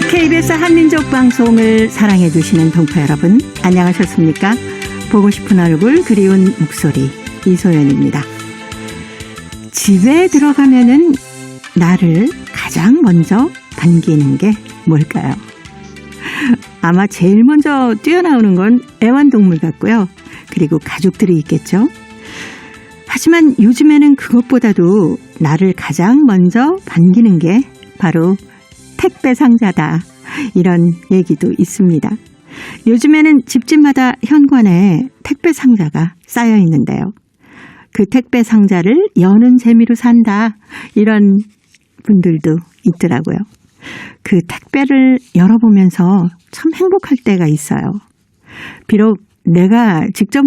KBS 한민족 방송을 사랑해 주시는 동포 여러분, 안녕하셨습니까? 보고 싶은 얼굴, 그리운 목소리, 이소연입니다. 집에 들어가면은 나를 가장 먼저 반기는 게 뭘까요? 아마 제일 먼저 뛰어나오는 건 애완동물 같고요. 그리고 가족들이 있겠죠. 하지만 요즘에는 그것보다도 나를 가장 먼저 반기는 게 바로 택배 상자다. 이런 얘기도 있습니다. 요즘에는 집집마다 현관에 택배 상자가 쌓여 있는데요. 그 택배 상자를 여는 재미로 산다. 이런 분들도 있더라고요. 그 택배를 열어보면서 참 행복할 때가 있어요. 비록 내가 직접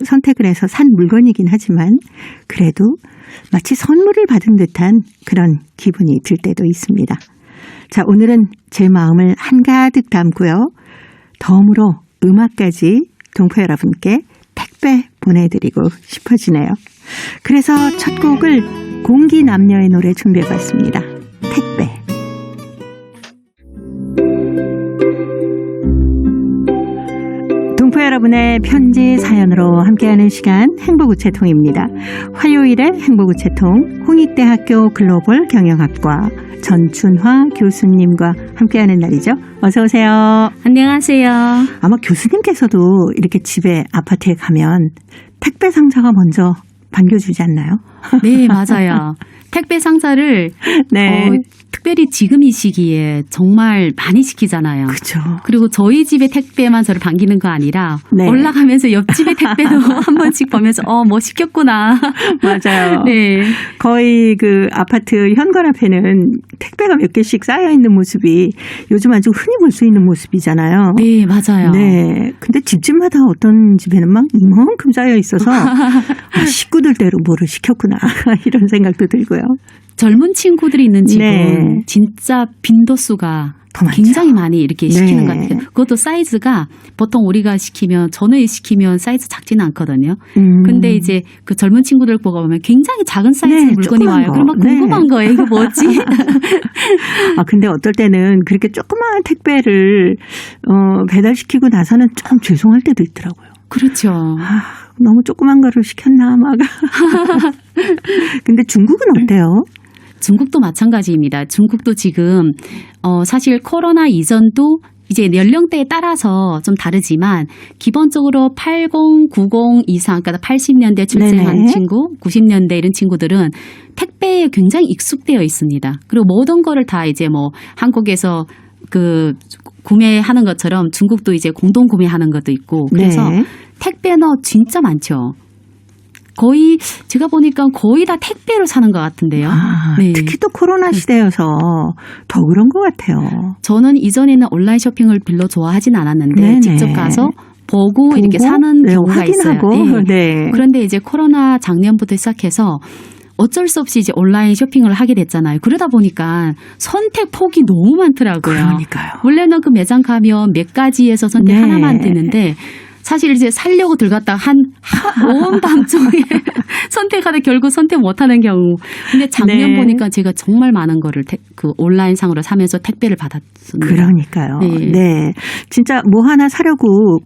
선택을 해서 산 물건이긴 하지만 그래도 마치 선물을 받은 듯한 그런 기분이 들 때도 있습니다. 자, 오늘은 제 마음을 한가득 담고요. 덤으로 음악까지 동포 여러분께 택배 보내드리고 싶어지네요. 그래서 첫 곡을 공기남녀의 노래 준비해봤습니다. 택배. 동포 여러분의 편지 사연으로 함께하는 시간 행복우체통입니다. 화요일에 행복우체통 홍익대학교 글로벌 경영학과 전춘화 교수님과 함께하는 날이죠. 어서 오세요. 안녕하세요. 아마 교수님께서도 이렇게 집에 아파트에 가면 택배 상자가 먼저 반겨주지 않나요? 네, 맞아요. 택배 상자를 네. 특별히 지금 이 시기에 정말 많이 시키잖아요. 그렇죠. 그리고 저희 집의 택배만 저를 반기는 거 아니라 네. 올라가면서 옆집의 택배도 한 번씩 보면서 뭐 시켰구나. 맞아요. 네. 거의 그 아파트 현관 앞에는 택배가 몇 개씩 쌓여 있는 모습이 요즘 아주 흔히 볼 수 있는 모습이잖아요. 네, 맞아요. 네. 근데 집집마다 어떤 집에는 막 이만큼 쌓여 있어서 식구들대로 뭐를 시켰구나 이런 생각도 들고요. 젊은 친구들이 있는 집은 네. 진짜 빈도수가 더 많죠. 굉장히 많이 이렇게 시키는 네. 것 같아요. 그것도 사이즈가 보통 우리가 전에 시키면 사이즈 작지는 않거든요. 근데 이제 그 젊은 친구들 보고 보면 굉장히 작은 사이즈 네, 물건이 와요. 거. 그러면 궁금한 거예요. 이거 뭐지? 근데 어떨 때는 그렇게 조그마한 택배를 배달시키고 나서는 좀 죄송할 때도 있더라고요. 그렇죠. 너무 조그만 거를 시켰나 막. 근데 중국은 어때요? 중국도 마찬가지입니다. 중국도 지금 사실 코로나 이전도 이제 연령대에 따라서 좀 다르지만 기본적으로 80, 90 이상, 그러니까 80년대 출생한 네네. 친구, 90년대 이런 친구들은 택배에 굉장히 익숙되어 있습니다. 그리고 모든 거를 다 이제 한국에서 구매하는 것처럼 중국도 이제 공동 구매하는 것도 있고 그래서 네. 택배는 진짜 많죠. 거의 제가 보니까 거의 다 택배로 사는 것 같은데요. 네. 특히 또 코로나 시대여서 더 그런 것 같아요. 저는 이전에는 온라인 쇼핑을 별로 좋아하진 않았는데 네네. 직접 가서 보고 이렇게 사는 네, 경우가 확인하고. 있어요. 네. 그런데 이제 코로나 작년부터 시작해서 어쩔 수 없이 이제 온라인 쇼핑을 하게 됐잖아요. 그러다 보니까 선택 폭이 너무 많더라고요. 그러니까요. 원래는 그 매장 가면 몇 가지에서 선택 네. 하나만 되는데 사실 이제 살려고 들어갔다 온 밤중에 선택하다 결국 선택 못하는 경우. 근데 작년 네. 보니까 제가 정말 많은 거를 그 온라인상으로 사면서 택배를 받았습니다. 그러니까요. 네. 네. 진짜 뭐 하나 사려고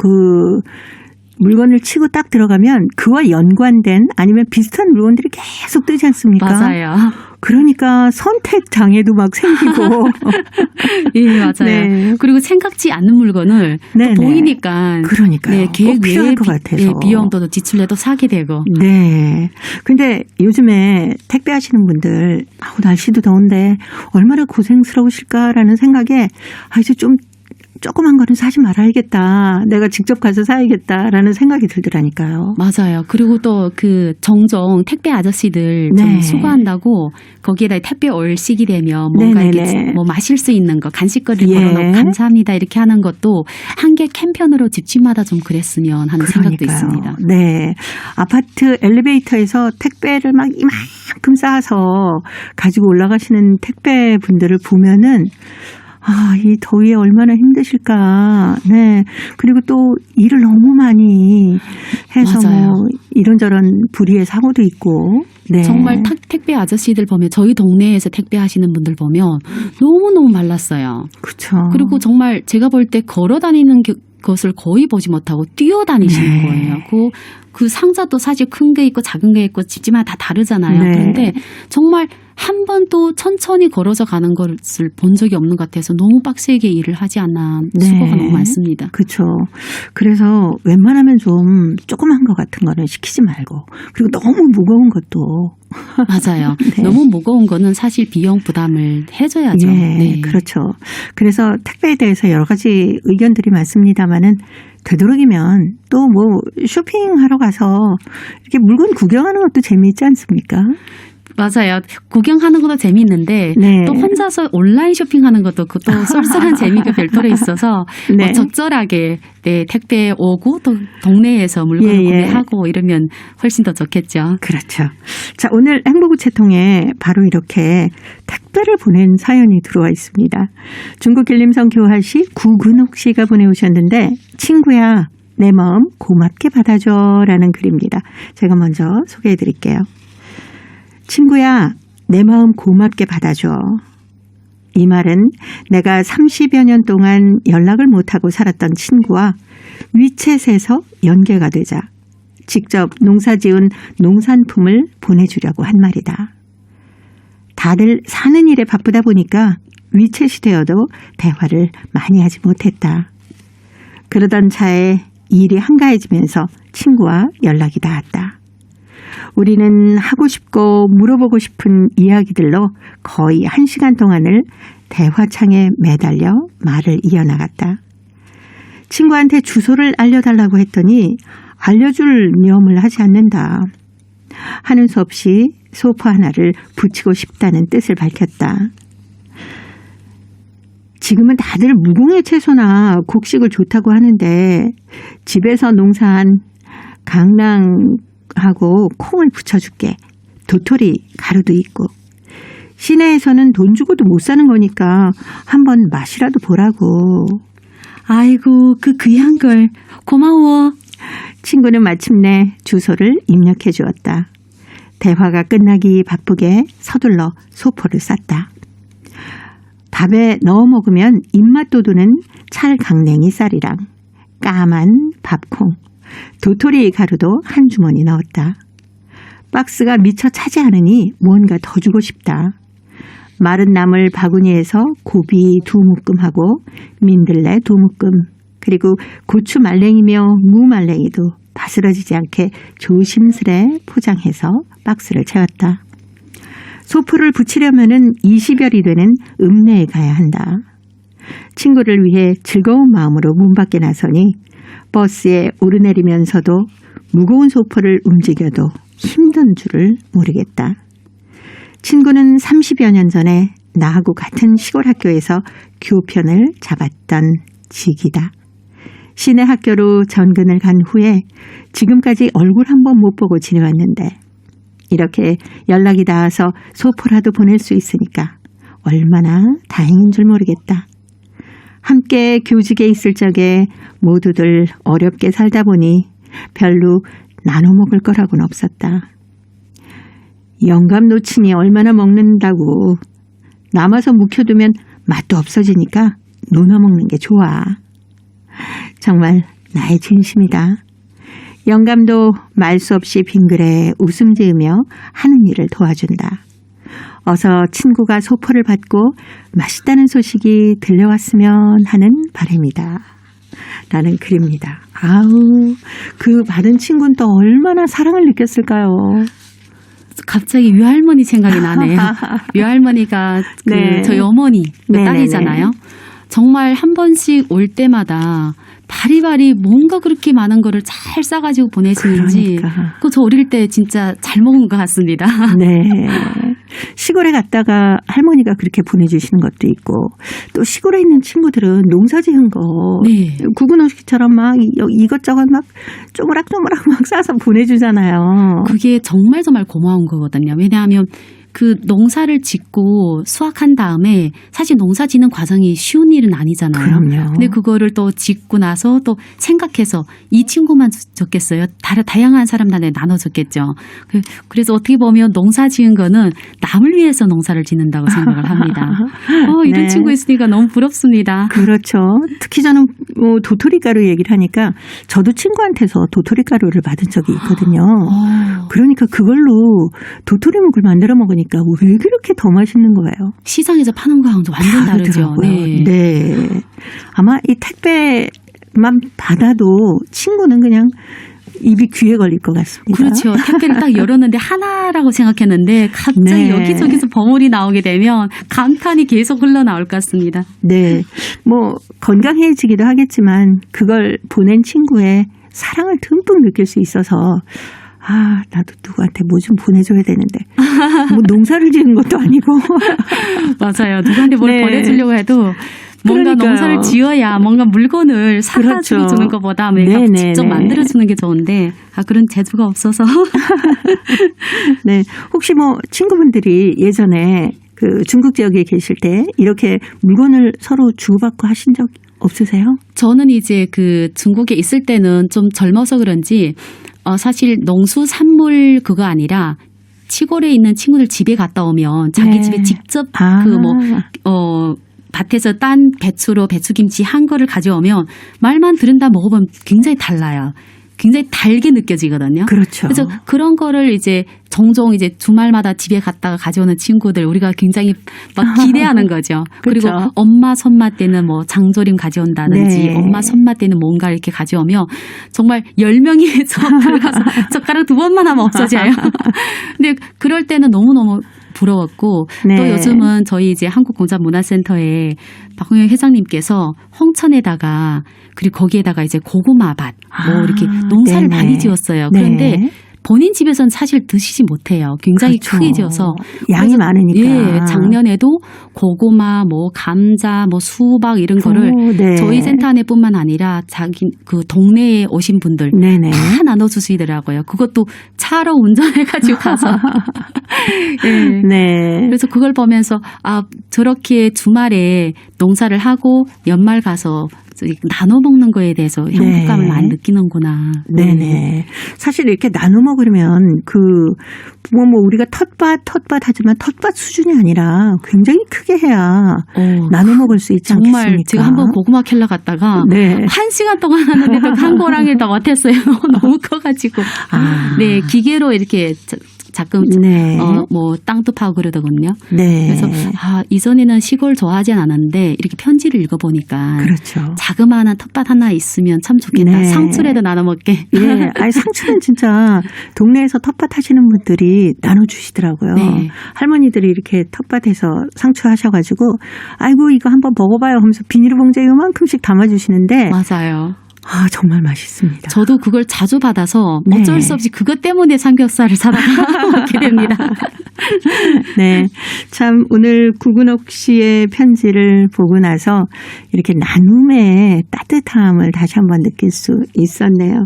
물건을 치고 딱 들어가면 그와 연관된 아니면 비슷한 물건들이 계속 뜨지 않습니까? 맞아요. 그러니까 선택 장애도 막 생기고. 예, 맞아요. 네. 그리고 생각지 않는 물건을 네네. 또 보이니까. 그러니까요. 네, 꼭 계획 필요할 외에 것 같아서. 네, 비용도 지출해도 사게 되고. 네. 근데 요즘에 택배하시는 분들, 날씨도 더운데 얼마나 고생스러우실까라는 생각에 이제 좀 조그만 거는 사지 말아야겠다. 내가 직접 가서 사야겠다라는 생각이 들더라니까요. 맞아요. 그리고 또 종종 택배 아저씨들 네. 좀 수고한다고 거기에다 택배 올 시기 되면 뭔가 네네네. 이렇게 마실 수 있는 거, 간식거리를 예. 걸어놓고 감사합니다 이렇게 하는 것도 한개 캠페인으로 집집마다 좀 그랬으면 하는 생각도 있습니다. 네. 아파트 엘리베이터에서 택배를 막 이만큼 쌓아서 가지고 올라가시는 택배 분들을 보면은 이 더위에 얼마나 힘드실까. 네. 그리고 또 일을 너무 많이 해서 맞아요. 이런저런 불의의 사고도 있고. 네. 정말 택배 아저씨들 보면 저희 동네에서 택배 하시는 분들 보면 너무너무 말랐어요. 그렇죠. 그리고 정말 제가 볼 때 걸어 다니는 것을 거의 보지 못하고 뛰어다니시는 네. 거예요. 그 상자도 사실 큰 게 있고 작은 게 있고 집집마다 다 다르잖아요. 네. 그런데 정말 한 번도 천천히 걸어서 가는 것을 본 적이 없는 것 같아서 너무 빡세게 일을 하지 않나 수고가 네. 너무 많습니다. 그렇죠. 그래서 웬만하면 좀 조그만 거 같은 거는 시키지 말고 그리고 너무 무거운 것도 맞아요. 네. 너무 무거운 거는 사실 비용 부담을 해줘야죠. 예, 네. 그렇죠. 그래서 택배에 대해서 여러 가지 의견들이 많습니다만은 되도록이면 또 뭐 쇼핑하러 가서 이렇게 물건 구경하는 것도 재미있지 않습니까? 맞아요. 구경하는 것도 재미있는데 네. 또 혼자서 온라인 쇼핑하는 것도 그것도 쏠쏠한 재미가 별도로 있어서 네. 적절하게 네, 택배 오고 또 동네에서 물건을 예, 예. 구매하고 이러면 훨씬 더 좋겠죠. 그렇죠. 자, 오늘 행복우체통에 바로 이렇게 택배를 보낸 사연이 들어와 있습니다. 중국 길림성 교화시 구근옥 씨가 보내오셨는데 친구야 내 마음 고맙게 받아줘라는 글입니다. 제가 먼저 소개해 드릴게요. 친구야 내 마음 고맙게 받아줘. 이 말은 내가 30여 년 동안 연락을 못하고 살았던 친구와 위챗에서 연계가 되자 직접 농사지은 농산품을 보내주려고 한 말이다. 다들 사는 일에 바쁘다 보니까 위챗이 되어도 대화를 많이 하지 못했다. 그러던 차에 일이 한가해지면서 친구와 연락이 닿았다. 우리는 하고 싶고 물어보고 싶은 이야기들로 거의 1시간 동안을 대화창에 매달려 말을 이어나갔다. 친구한테 주소를 알려달라고 했더니 알려줄 위험을 하지 않는다. 하는 수 없이 소파 하나를 붙이고 싶다는 뜻을 밝혔다. 지금은 다들 무공해 채소나 곡식을 좋다고 하는데 집에서 농사한 강낭하고 콩을 붙여줄게. 도토리 가루도 있고. 시내에서는 돈 주고도 못 사는 거니까 한번 맛이라도 보라고. 아이고 그 귀한 걸 고마워. 친구는 마침내 주소를 입력해 주었다. 대화가 끝나기 바쁘게 서둘러 소포를 쌌다. 밥에 넣어 먹으면 입맛 돋우는 찰강냉이 쌀이랑 까만 밥콩, 도토리 가루도 한 주머니 넣었다. 박스가 미처 차지 않으니 무언가 더 주고 싶다. 마른 나물 바구니에서 고비 2묶음하고 민들레 2묶음, 그리고 고추 말랭이며 무 말랭이도 바스러지지 않게 조심스레 포장해서 박스를 채웠다. 소포를 붙이려면은 20여리 되는 읍내에 가야 한다. 친구를 위해 즐거운 마음으로 문 밖에 나서니 버스에 오르내리면서도 무거운 소포를 움직여도 힘든 줄을 모르겠다. 친구는 30여 년 전에 나하고 같은 시골 학교에서 교편을 잡았던 직이다. 시내 학교로 전근을 간 후에 지금까지 얼굴 한 번 못 보고 지내왔는데 이렇게 연락이 닿아서 소포라도 보낼 수 있으니까 얼마나 다행인 줄 모르겠다. 함께 교직에 있을 적에 모두들 어렵게 살다 보니 별로 나눠 먹을 거라고는 없었다. 영감 놓치니 얼마나 먹는다고. 남아서 묵혀두면 맛도 없어지니까 논아 먹는 게 좋아. 정말 나의 진심이다. 영감도 말 수 없이 빙그레 웃음 지으며 하는 일을 도와준다. 어서 친구가 소포를 받고 맛있다는 소식이 들려왔으면 하는 바람이다. 라는 글입니다. 아우, 그 받은 친구는 또 얼마나 사랑을 느꼈을까요? 갑자기 외할머니 생각이 나네요. 외할머니가 네. 저희 어머니 네네네. 딸이잖아요. 정말 한 번씩 올 때마다 바리바리 뭔가 그렇게 많은 거를 잘 싸가지고 보내시는지 그러니까. 그거 저 어릴 때 진짜 잘 먹은 것 같습니다. 네. 시골에 갔다가 할머니가 그렇게 보내주시는 것도 있고 또 시골에 있는 친구들은 농사 지은 거 네. 구근호식처럼 막 이것저것 막 쪼무락쪼무락 막 싸서 보내주잖아요. 그게 정말 정말 고마운 거거든요. 왜냐하면 그 농사를 짓고 수확한 다음에 사실 농사 짓는 과정이 쉬운 일은 아니잖아요. 그럼요. 근데 그거를 또 짓고 나서 또 생각해서 이 친구만 줬겠어요. 다양한 사람들한테 나눠줬겠죠. 그래서 어떻게 보면 농사 지은 거는 남을 위해서 농사를 짓는다고 생각을 합니다. 이런 네. 친구 있으니까 너무 부럽습니다. 그렇죠. 특히 저는 도토리가루 얘기를 하니까 저도 친구한테서 도토리가루를 받은 적이 있거든요. 그러니까 그걸로 도토리묵을 만들어 먹으니까 왜 그렇게 더 맛있는 거예요? 시장에서 파는 거랑 완전 다르죠. 다르더라고요. 네. 네. 아마 이 택배만 받아도 친구는 그냥 입이 귀에 걸릴 것 같습니다. 그렇죠. 택배를 딱 열었는데 하나라고 생각했는데 갑자기 네. 여기저기서 버물이 나오게 되면 감탄이 계속 흘러나올 것 같습니다. 네. 뭐 건강해지기도 하겠지만 그걸 보낸 친구의 사랑을 듬뿍 느낄 수 있어서 나도 누구한테 뭐 좀 보내줘야 되는데 뭐 농사를 지은 것도 아니고 맞아요. 누구한테 뭘 네. 보내주려고 해도 뭔가 그러니까요. 농사를 지어야 뭔가 물건을 사가지고 그렇죠. 주는 것보다 내가 네네네. 직접 만들어주는 게 좋은데 그런 재주가 없어서 네. 혹시 뭐 친구분들이 예전에 그 중국 지역에 계실 때 이렇게 물건을 서로 주고받고 하신 적 없으세요? 저는 이제 그 중국에 있을 때는 좀 젊어서 그런지 사실 농수산물 그거 아니라 시골에 있는 친구들 집에 갔다 오면 자기 네. 집에 직접 밭에서 딴 배추김치 한 거를 가져오면 말만 들은 다 먹어보면 굉장히 달라요. 굉장히 달게 느껴지거든요. 그렇죠. 그래서 그런 거를 이제 종종 이제 주말마다 집에 갔다가 가져오는 친구들 우리가 굉장히 막 기대하는 거죠. 그리고 그렇죠. 엄마 손맛 때는 뭐 장조림 가져온다든지 네. 엄마 손맛 때는 뭔가 이렇게 가져오면 정말 10명이 들어가서 젓가락 2번만 하면 없어져요. 근데 그럴 때는 너무너무 부러웠고 네. 또 요즘은 저희 이제 한국공자문화센터에 박홍영 회장님께서 홍천에다가 그리고 거기에다가 이제 고구마밭 뭐 이렇게 농사를 네네. 많이 지었어요. 그런데 네. 본인 집에서는 사실 드시지 못해요. 굉장히 그렇죠. 크게 지어서 양이 그래서 많으니까. 예, 작년에도 고구마, 뭐 감자, 뭐 수박 이런 거를 네. 저희 센터 안에뿐만 아니라 자기 그 동네에 오신 분들 네네. 다 나눠주시더라고요. 그것도 차로 운전해가지고 가서. 예. 네. 그래서 그걸 보면서 저렇게 주말에 농사를 하고 연말 가서 나눠 먹는 거에 대해서 행복감을 네. 많이 느끼는구나. 네네. 사실 이렇게 나눠 먹으려면 뭐 우리가 텃밭 하지만 텃밭 수준이 아니라 굉장히 크게 해야 나눠 먹을 수 있지 정말 않겠습니까? 제가 한번 고구마 캘러 갔다가 네. 1시간 동안 하는데도 한 고랑이를 다 못했어요. 너무 커가지고. 네, 기계로 이렇게 가끔 네. 뭐 땅도 파고 그러더군요. 네. 그래서 이전에는 시골 좋아하지 않았는데 이렇게 편지를 읽어보니까 그렇죠. 자그마한 텃밭 하나 있으면 참 좋겠다. 네. 상추라도 나눠 먹게. 예, 상추는 진짜 동네에서 텃밭 하시는 분들이 나눠주시더라고요. 네. 할머니들이 이렇게 텃밭에서 상추 하셔가지고, 아이고, 이거 한번 먹어봐요 하면서 비닐봉지에 요만큼씩 담아주시는데, 맞아요. 정말 맛있습니다. 저도 그걸 자주 받아서 네. 어쩔 수 없이 그것 때문에 삼겹살을 사다가 먹게 됩니다. 네. 참, 오늘 구근옥 씨의 편지를 보고 나서 이렇게 나눔의 따뜻함을 다시 한번 느낄 수 있었네요.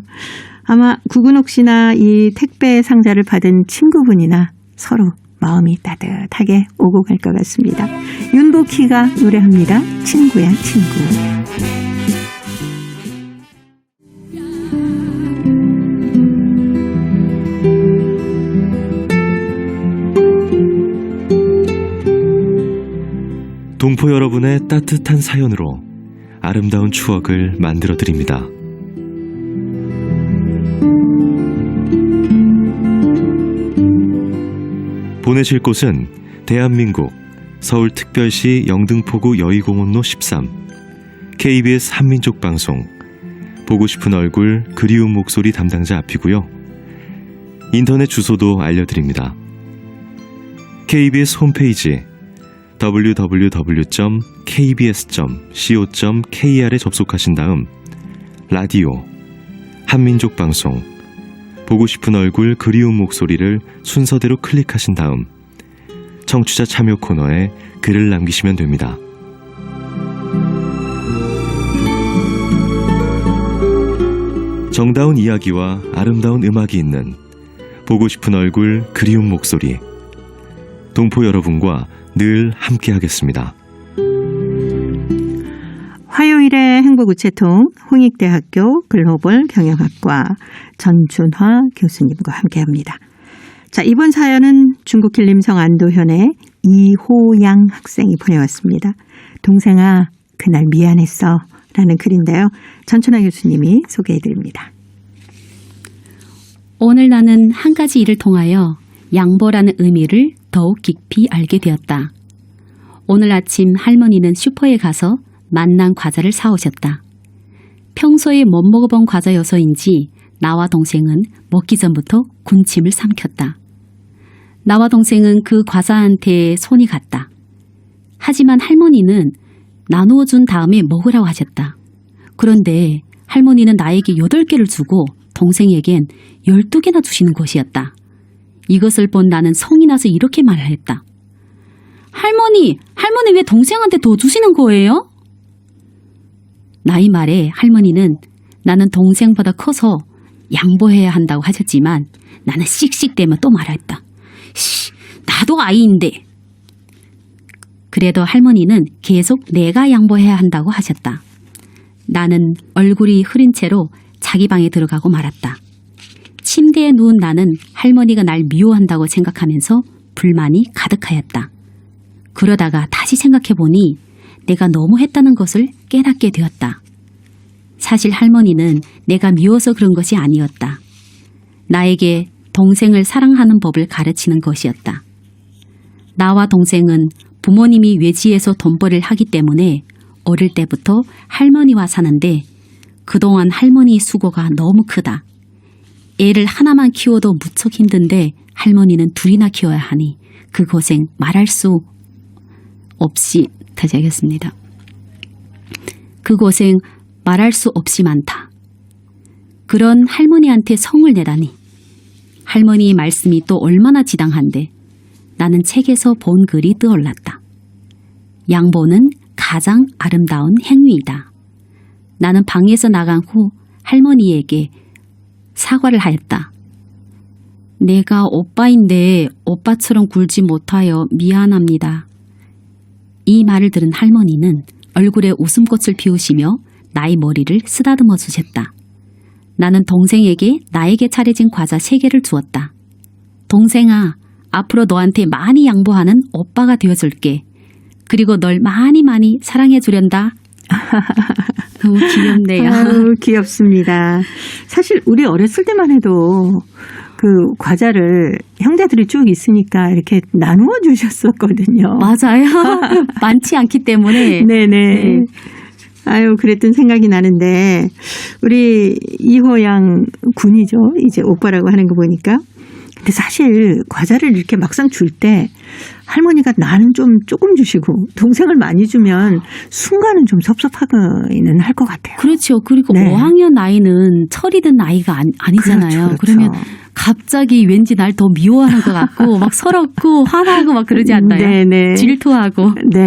아마 구근옥 씨나 이 택배 상자를 받은 친구분이나 서로 마음이 따뜻하게 오고 갈 것 같습니다. 윤복희가 노래합니다. 친구야, 친구. 동포 여러분의 따뜻한 사연으로 아름다운 추억을 만들어 드립니다. 보내실 곳은 대한민국 서울특별시 영등포구 여의공원로 13 KBS 한민족방송 보고 싶은 얼굴 그리운 목소리 담당자 앞이고요. 인터넷 주소도 알려드립니다. KBS 홈페이지 www.kbs.co.kr에 접속하신 다음 라디오, 한민족방송, 보고 싶은 얼굴 그리운 목소리를 순서대로 클릭하신 다음 청취자 참여 코너에 글을 남기시면 됩니다. 정다운 이야기와 아름다운 음악이 있는 보고 싶은 얼굴 그리운 목소리 동포 여러분과 늘 함께하겠습니다. 화요일의 행복우체통 홍익대학교 글로벌 경영학과 전준화 교수님과 함께합니다. 자, 이번 사연은 중국 길림성 안도현의 이호양 학생이 보내왔습니다. 동생아, 그날 미안했어 라는 글인데요. 전준화 교수님이 소개해드립니다. 오늘 나는 한 가지 일을 통하여 양보라는 의미를 더욱 깊이 알게 되었다. 오늘 아침 할머니는 슈퍼에 가서 만난 과자를 사오셨다. 평소에 못 먹어본 과자여서인지 나와 동생은 먹기 전부터 군침을 삼켰다. 나와 동생은 그 과자한테 손이 갔다. 하지만 할머니는 나누어 준 다음에 먹으라고 하셨다. 그런데 할머니는 나에게 8개를 주고 동생에겐 12개나 주시는 것이었다. 이것을 본 나는 성이 나서 이렇게 말을 했다. 할머니 왜 동생한테 더 주시는 거예요? 나의 말에 할머니는 나는 동생보다 커서 양보해야 한다고 하셨지만 나는 씩씩대며 또 말했다. 나도 아이인데. 그래도 할머니는 계속 내가 양보해야 한다고 하셨다. 나는 얼굴이 흐린 채로 자기 방에 들어가고 말았다. 침대에 누운 나는 할머니가 날 미워한다고 생각하면서 불만이 가득하였다. 그러다가 다시 생각해보니 내가 너무 했다는 것을 깨닫게 되었다. 사실 할머니는 내가 미워서 그런 것이 아니었다. 나에게 동생을 사랑하는 법을 가르치는 것이었다. 나와 동생은 부모님이 외지에서 돈벌이를 하기 때문에 어릴 때부터 할머니와 사는데 그동안 할머니의 수고가 너무 크다. 애를 하나만 키워도 무척 힘든데 할머니는 둘이나 키워야 하니 그 고생 말할 수 없이 다시 하겠습니다. 그 고생 말할 수 없이 많다. 그런 할머니한테 성을 내다니. 할머니의 말씀이 또 얼마나 지당한데 나는 책에서 본 글이 떠올랐다. 양보는 가장 아름다운 행위이다. 나는 방에서 나간 후 할머니에게 사과를 하였다. 내가 오빠인데 오빠처럼 굴지 못하여 미안합니다. 이 말을 들은 할머니는 얼굴에 웃음꽃을 피우시며 나의 머리를 쓰다듬어 주셨다. 나는 동생에게 나에게 차려진 과자 3개를 주었다. 동생아, 앞으로 너한테 많이 양보하는 오빠가 되어줄게. 그리고 널 많이 사랑해 주련다. 너무 귀엽네요. 아유, 귀엽습니다. 사실 우리 어렸을 때만 해도 그 과자를 형제들이 쭉 있으니까 이렇게 나누어 주셨었거든요. 맞아요. 많지 않기 때문에. 네네. 네. 아유, 그랬던 생각이 나는데, 우리 이호양 군이죠. 이제 오빠라고 하는 거 보니까. 근데 사실 과자를 이렇게 막상 줄 때 할머니가 나는 좀 조금 주시고 동생을 많이 주면 순간은 좀 섭섭하기는 할 것 같아요. 그렇죠. 그리고 네. 5학년 나이는 철이 든 나이가 아니잖아요. 그렇죠. 그러면 갑자기 왠지 날 더 미워하는 것 같고 막 서럽고 화나고 막 그러지 않나요? 네네. 질투하고. 네.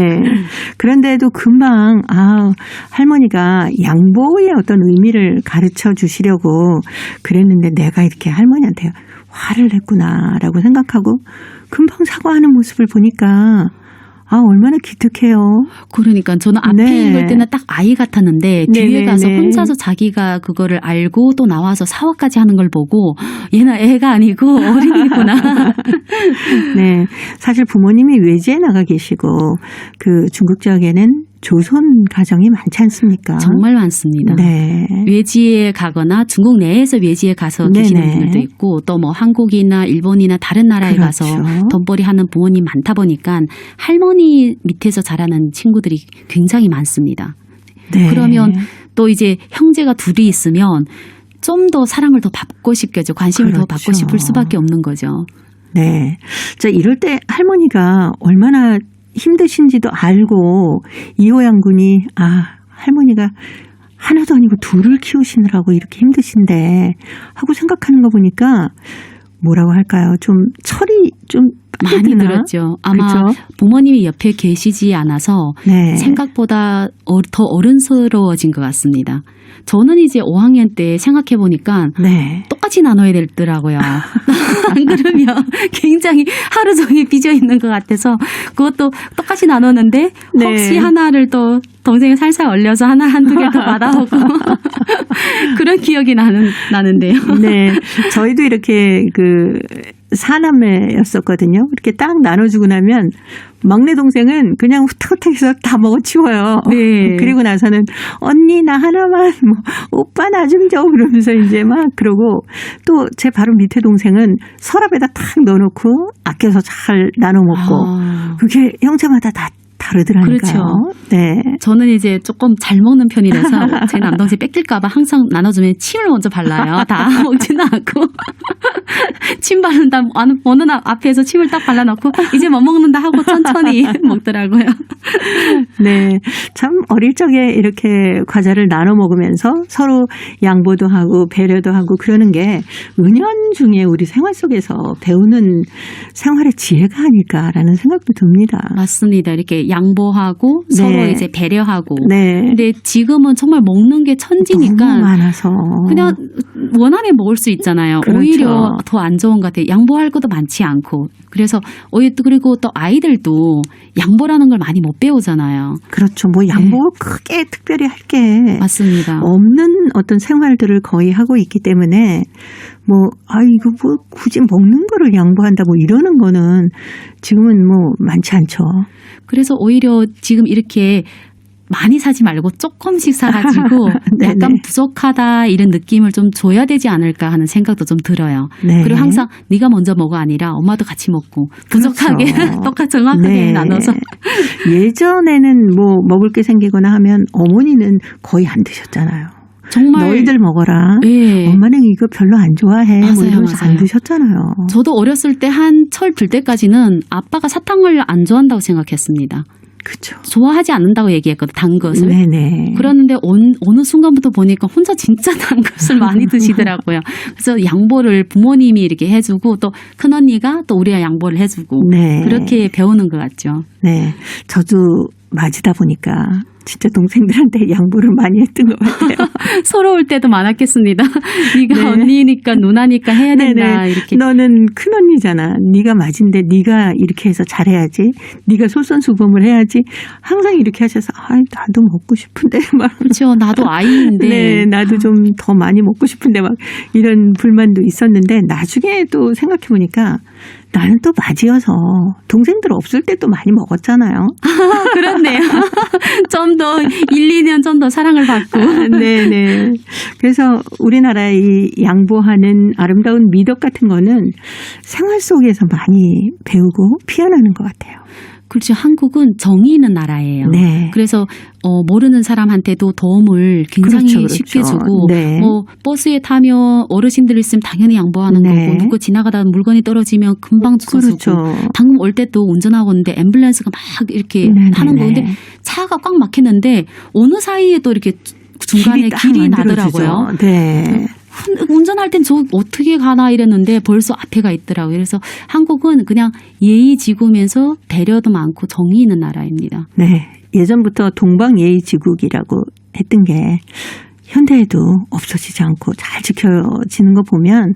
그런데도 금방 할머니가 양보의 어떤 의미를 가르쳐 주시려고 그랬는데 내가 이렇게 할머니한테 화를 냈구나라고 생각하고 금방 사과하는 모습을 보니까 얼마나 기특해요. 그러니까 저는 앞에 네. 읽을 때는 딱 아이 같았는데 뒤에 네네네. 가서 혼자서 자기가 그거를 알고 또 나와서 사과까지 하는 걸 보고 얘는 애가 아니고 어린이구나. 네. 사실 부모님이 외지에 나가 계시고 그 중국 지역에는 조선 가정이 많지 않습니까? 정말 많습니다. 네. 외지에 가거나 중국 내에서 외지에 가서 계시는 네네. 분들도 있고 또 뭐 한국이나 일본이나 다른 나라에 그렇죠. 가서 돈벌이 하는 부모님 많다 보니까 할머니 밑에서 자라는 친구들이 굉장히 많습니다. 네. 그러면 또 이제 형제가 둘이 있으면 좀 더 사랑을 더 받고 싶겠죠. 관심을 더 그렇죠. 받고 싶을 수밖에 없는 거죠. 네. 자, 이럴 때 할머니가 얼마나 힘드신지도 알고 이호양 군이 할머니가 하나도 아니고 둘을 키우시느라고 이렇게 힘드신데 하고 생각하는 거 보니까 뭐라고 할까요? 좀 철이 좀 많이 드나? 들었죠. 아마 그렇죠? 부모님이 옆에 계시지 않아서 네. 생각보다 더 어른스러워진 것 같습니다. 저는 이제 5학년 때 생각해 보니까 네. 똑같이 나눠야 되더라고요. 안 그러면 굉장히 하루 종일 빚어 있는 것 같아서 그것도 똑같이 나눴는데 네. 혹시 하나를 또 동생이 살살 얼려서 한두 개 더 받아오고 그런 기억이 나는데요. 네. 저희도 이렇게 사남매였었거든요. 이렇게 딱 나눠주고 나면 막내 동생은 그냥 후딱후딱해서 다 먹어치워요. 네. 그리고 나서는 언니 나 하나만, 오빠 나 좀 줘 그러면서 이제 막 그러고 또 제 바로 밑에 동생은 서랍에다 탁 넣어놓고 아껴서 잘 나눠 먹고 그게 형제마다 다 다르더라니까요. 그렇죠. 네. 저는 이제 조금 잘 먹는 편이라서 제 남동생 뺏길까봐 항상 나눠주면 침을 먼저 발라요. 다 먹지는 않고. 침 바른다, 어느 날 앞에서 침을 딱 발라놓고 이제 못 먹는다 하고 천천히 먹더라고요. 네. 참 어릴 적에 이렇게 과자를 나눠 먹으면서 서로 양보도 하고 배려도 하고 그러는 게 은연중에 우리 생활 속에서 배우는 생활의 지혜가 아닐까라는 생각도 듭니다. 맞습니다. 이렇게 양보하고 네. 서로 이제 배려하고. 네. 근데 지금은 정말 먹는 게 천지니까 너무 많아서 그냥 원하면 먹을 수 있잖아요. 그렇죠. 오히려 더 안 좋은 것 같아요. 양보할 것도 많지 않고. 그래서 그리고 또 아이들도 양보라는 걸 많이 못 배우잖아요. 그렇죠. 뭐 양보 크게 특별히 할 게 맞습니다. 없는 어떤 생활들을 거의 하고 있기 때문에 이거 굳이 먹는 거를 양보한다 이러는 거는 지금은 많지 않죠. 그래서 오히려 지금 이렇게 많이 사지 말고 조금씩 사가지고 네네. 약간 부족하다 이런 느낌을 좀 줘야 되지 않을까 하는 생각도 좀 들어요. 네. 그리고 항상 네가 먼저 먹어 아니라 엄마도 같이 먹고 부족하게 그렇죠. 똑같이 정확하게 네. 나눠서. 예전에는 먹을 게 생기거나 하면 어머니는 거의 안 드셨잖아요. 정말 너희들 먹어라. 예. 엄마는 이거 별로 안 좋아해. 맞아요, 이러면서 안 맞아요. 드셨잖아요. 저도 어렸을 때 한철 빌 때까지는 아빠가 사탕을 안 좋아한다고 생각했습니다. 그렇죠. 좋아하지 않는다고 얘기했거든, 단 것을. 네네. 그런데 어느 순간부터 보니까 혼자 진짜 단 것을 많이 드시더라고요. 그래서 양보를 부모님이 이렇게 해주고 또 큰언니가 또 우리가 양보를 해주고 네. 그렇게 배우는 것 같죠. 네. 저도 맞이다 보니까 진짜 동생들한테 양보를 많이 했던 것 같아요. 서러울 때도 많았겠습니다. 네가 네. 언니니까 누나니까 해야 된다. 네네. 이렇게. 너는 큰언니잖아. 네가 맞은데 네가 이렇게 해서 잘해야지. 네가 솔선수범을 해야지. 항상 이렇게 하셔서 나도 먹고 싶은데 막. 그렇죠. 나도 아이인데. 네, 나도 좀 더 많이 먹고 싶은데 막 이런 불만도 있었는데 나중에 또 생각해 보니까 나는 또 맞이어서 동생들 없을 때 또 많이 먹었잖아요. 그렇네요. 좀 더 1, 2년 좀 더 사랑을 받고. 네네. 그래서 우리나라의 이 양보하는 아름다운 미덕 같은 거는 생활 속에서 많이 배우고 피어나는 것 같아요. 그렇죠. 한국은 정이 있는 나라예요. 네. 그래서 모르는 사람한테도 도움을 굉장히 그렇죠, 그렇죠. 쉽게 주고 네. 버스에 타면 어르신들 있으면 당연히 양보하는 네. 거고 누구 지나가다 물건이 떨어지면 금방 주워주고 그렇죠. 방금 올 때 또 운전하고 있는데 앰뷸런스가 막 이렇게 네네네. 하는 건데 차가 꽉 막혔는데 어느 사이에 또 이렇게 중간에 딱 길이 만들어지죠. 나더라고요. 네. 운전할 땐 저 어떻게 가나 이랬는데 벌써 앞에가 있더라고요. 그래서 한국은 그냥 예의 지구면서 배려도 많고 정이 있는 나라입니다. 네. 예전부터 동방예의지국이라고 했던 게 현대에도 없어지지 않고 잘 지켜지는 거 보면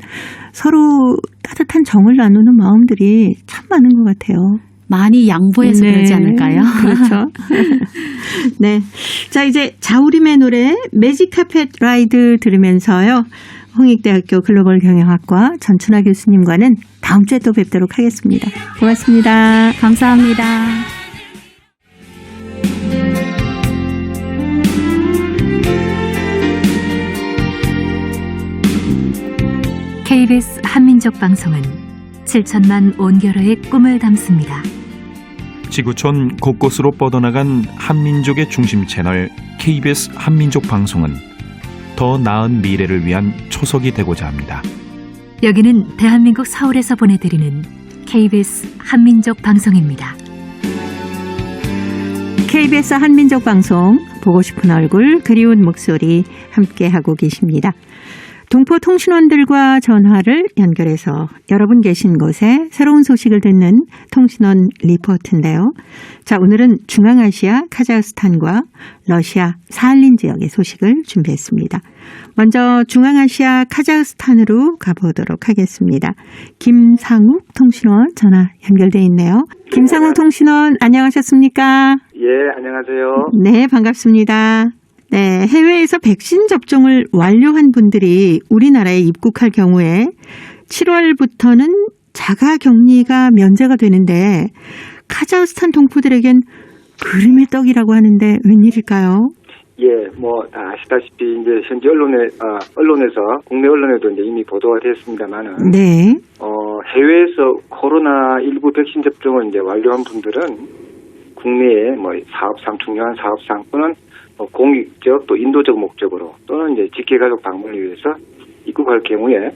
서로 따뜻한 정을 나누는 마음들이 참 많은 것 같아요. 많이 양보해서 네. 그러지 않을까요? 그렇죠. 네. 자, 이제 자우림의 노래 매직 카펫 라이드 들으면서요. 홍익대학교 글로벌 경영학과 전춘하 교수님과는 다음 주에 또 뵙도록 하겠습니다. 고맙습니다. 감사합니다. KBS 한민족 방송은 7천만 온결어의 꿈을 담습니다. 지구촌 곳곳으로 뻗어나간 한민족의 중심 채널 KBS 한민족 방송은 더 나은 미래를 위한 초석이 되고자 합니다. 여기는 대한민국 서울에서 보내드리는 KBS 한민족 방송입니다. KBS 한민족 방송 보고 싶은 얼굴 그리운 목소리 함께하고 계십니다. 동포 통신원들과 전화를 연결해서 여러분 계신 곳에 새로운 소식을 듣는 통신원 리포트인데요. 자, 오늘은 중앙아시아 카자흐스탄과 러시아 사할린 지역의 소식을 준비했습니다. 먼저 중앙아시아 카자흐스탄으로 가보도록 하겠습니다. 김상욱 통신원 전화 연결돼 있네요. 김상욱 통신원 안녕하셨습니까? 예, 안녕하세요. 네, 반갑습니다. 네, 해외에서 백신 접종을 완료한 분들이 우리나라에 입국할 경우에 7월부터는 자가 격리가 면제가 되는데 카자흐스탄 동포들에겐 그림의 떡이라고 하는데 웬일일까요? 예, 다 아시다시피 이제 현지 언론에서 국내 언론에도 이제 이미 보도가 됐습니다만은 네. 해외에서 코로나19 백신 접종을 이제 완료한 분들은 국내에 사업상 중요한 사업상 또는 공익적 또 인도적 목적으로 또는 이제 직계가족 방문을 위해서 입국할 경우에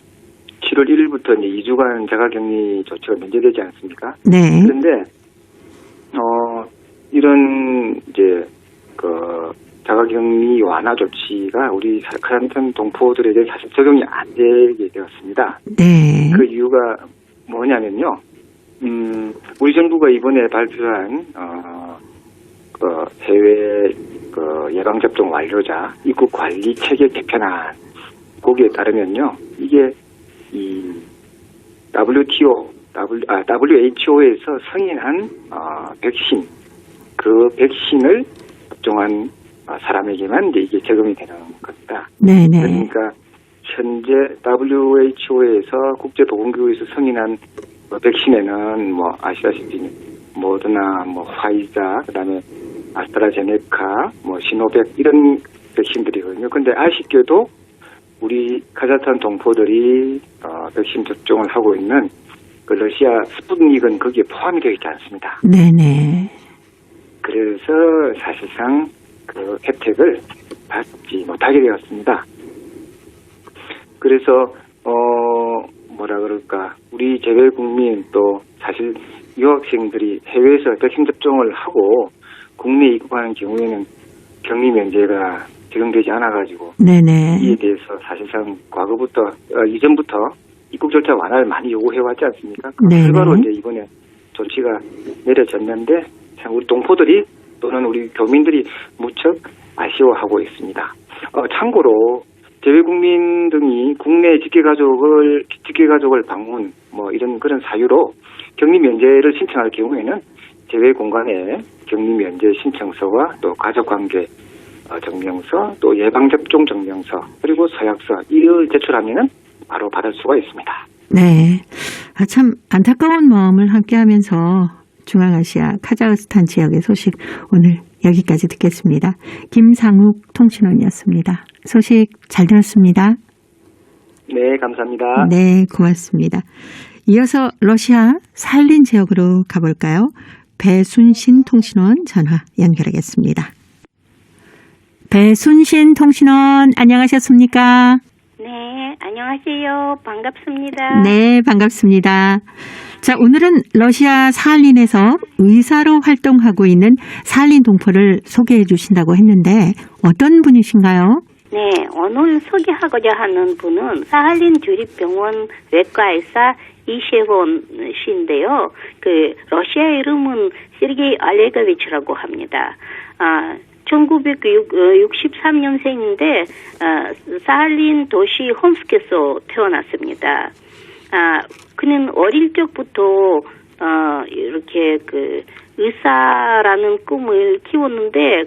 7월 1일부터 이제 2주간 자가격리 조치가 면제되지 않습니까? 네. 그런데 이런 이제 자가격리 완화 조치가 우리 카자흐스탄 동포들에게 사실 적용이 안 되게 되었습니다. 네. 그 이유가 뭐냐면요. 우리 정부가 이번에 발표한 해외 예방접종 완료자 입국 관리 체계 개편안 거기에 따르면요. 이게 이 WHO에서 승인한 백신 그 백신을 접종한 사람에게만 이제 이게 적용이 되는 겁니다. 네네. 그러니까 현재 WHO에서 국제보건기구에서 승인한 백신에는 아시다시피 모더나, 화이자, 그다음에 아스트라제네카, 시노백 이런 백신들이거든요. 근데 아쉽게도 우리 카자흐스탄 동포들이 백신 접종을 하고 있는 그 러시아 스푸트닉은 거기에 포함이 되어 있지 않습니다. 네네. 그래서 사실상 그 혜택을 받지 못하게 되었습니다. 그래서 우리 재외 국민 또 사실 유학생들이 해외에서 백신 접종을 하고 국내에 입국하는 경우에는 격리 면제가 적용되지 않아가지고 네네. 이에 대해서 사실상 이전부터 입국 절차 완화를 많이 요구해왔지 않습니까? 그 네네. 결과로 이제 이번에 조치가 내려졌는데 참 우리 동포들이 또는 우리 교민들이 무척 아쉬워하고 있습니다. 참고로 재외국민 등이 국내 직계가족을 방문 이런 그런 사유로 격리 면제를 신청할 경우에는 재외 공간에 격리 면제 신청서와 또 가족관계 증명서 또 예방접종 증명서 그리고 서약서 이를 제출하면은 바로 받을 수가 있습니다. 네. 참 안타까운 마음을 함께하면서 중앙아시아 카자흐스탄 지역의 소식 오늘 여기까지 듣겠습니다. 김상욱 통신원이었습니다. 소식 잘 들었습니다. 네, 감사합니다. 네, 고맙습니다. 이어서 러시아 사할린 지역으로 가볼까요? 배순신 통신원 전화 연결하겠습니다. 배순신 통신원 안녕하셨습니까? 네, 안녕하세요. 반갑습니다. 네, 반갑습니다. 자, 오늘은 러시아 사할린에서 의사로 활동하고 있는 사할린 동포를 소개해 주신다고 했는데 어떤 분이신가요? 네, 오늘 소개하고자 하는 분은 사할린 주립병원 외과의사 이셰본 씨인데요. 그 러시아 이름은 세르게이 알레가비치라고 합니다. 1963년생인데 사할린 도시 홈스크에서 태어났습니다. 그는 어릴 적부터 이렇게 그 의사라는 꿈을 키웠는데